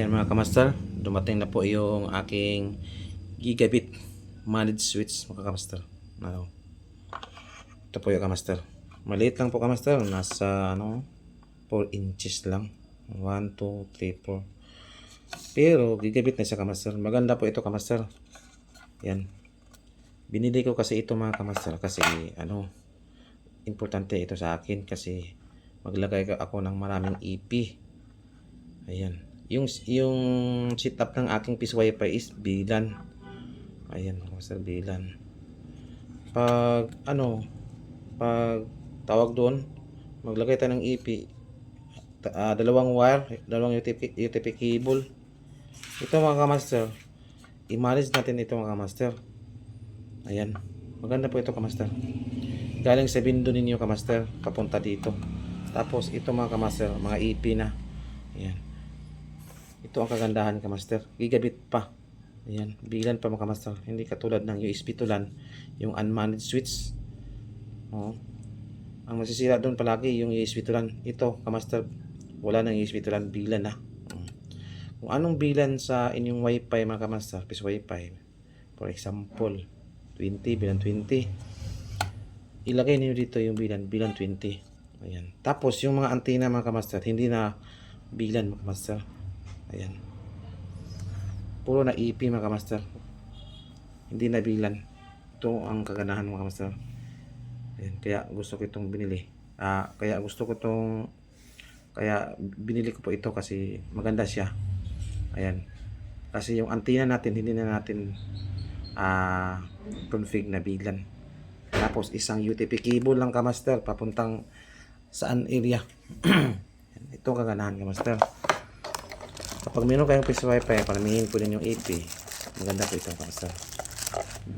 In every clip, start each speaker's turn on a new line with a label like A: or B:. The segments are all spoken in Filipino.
A: Ayan mga kamaster, dumating na po yung aking gigabit managed switch mga kamaster. Ano, ito po yung kamaster. Maliit lang po kamaster, nasa 4 inches lang. 1, 2, 3, 4. Pero gigabit na siya kamaster. Maganda po ito kamaster. Yan. Binili ko kasi ito mga kamaster kasi importante ito sa akin kasi maglagay ako ng maraming EP. Ayan. Yung setup ng aking piece wifi is bilan. Ayan, master bilan. Pag tawag doon, maglagay tayo ng EP, dalawang wire, dalawang UTP cable. Ito mga kamaster, i-manage natin ito mga kamaster. Ayan, maganda po ito kamaster. Galing sa bindo ninyo kamaster, papunta dito. Tapos ito mga kamaster, mga EP na. Ayan. Ito ang kagandahan kamaster, gigabit pa. Ayan, bilan pa mga kamaster. Hindi katulad ng USB to LAN, yung unmanaged switch. Ang masisira doon palagi yung USB to LAN. Ito kamaster, wala nang USB to LAN, bilan na. Kung anong bilan sa inyong wifi mga kamaster, piece wifi, for example 20, bilan 20, ilagay niyo dito yung bilan 20. Ayan. Tapos yung mga antena mga kamaster, hindi na bilan mga kamaster. Ayan. Puro na EP mga kamaster. Hindi na bilan. Ito ang kaganahan mga kamaster. Ayan. Kaya gusto ko itong binili. Kaya binili ko po ito kasi maganda siya. Ayan. Kasi yung antena natin, hindi na natin config na bilan. Tapos isang UTP cable lang kamaster papuntang saan area. Ito ang kaganahan kamaster. Kapag meron kayong piece wifi, paramihin po din yung EP. Maganda po ito mga kamaster.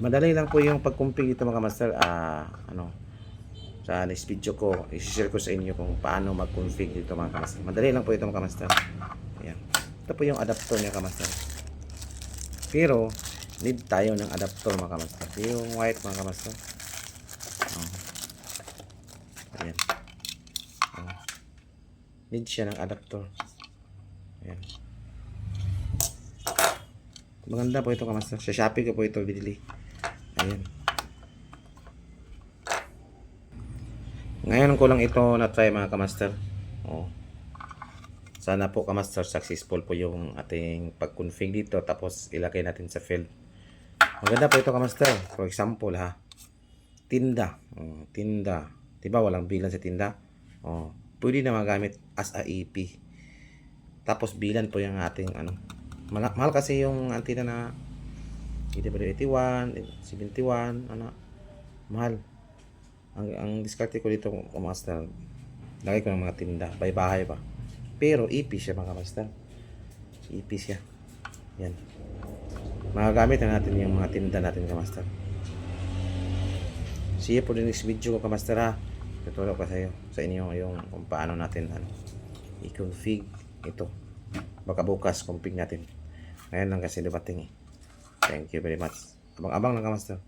A: Madali lang po yung pag-config ito mga kamaster. Sa next video ko, i-share ko sa inyo kung paano mag-config dito mga kamaster. Madali lang po ito mga kamaster. Ayan. Ito po yung adapter niya kamaster. Pero need tayo ng adapter mga kamaster. Yung white mga kamaster. Ayan. Need siya ng adapter. Ayan. Maganda po ito kamaster. Sa Shopee ko po ito binili. Ayan. Ngayon ko lang ito na-try mga kamaster. Sana po kamaster successful po yung ating pag-config dito. Tapos ilagay natin sa field. Maganda po ito kamaster. For example tinda. Tinda. Diba walang bilan sa tinda? Pwede na magamit as a EP. Tapos bilan po yung ating mahal kasi yung antena na EW81, 71, mahal. Ang diskarte ko dito master, lagay ko ng mga tinda, by bahay pa. Pero EP siya mga master. EP siya. Yan. Magagamit na natin yung mga tinda natin kamaster. See you po the next video ko kamaster ha. Tuturo ko sa inyo yung kung paano natin i-config ito. Baka bukas config natin. Ngayon lang kasi dumating. Thank you very much. Abang-abang lang kamaster.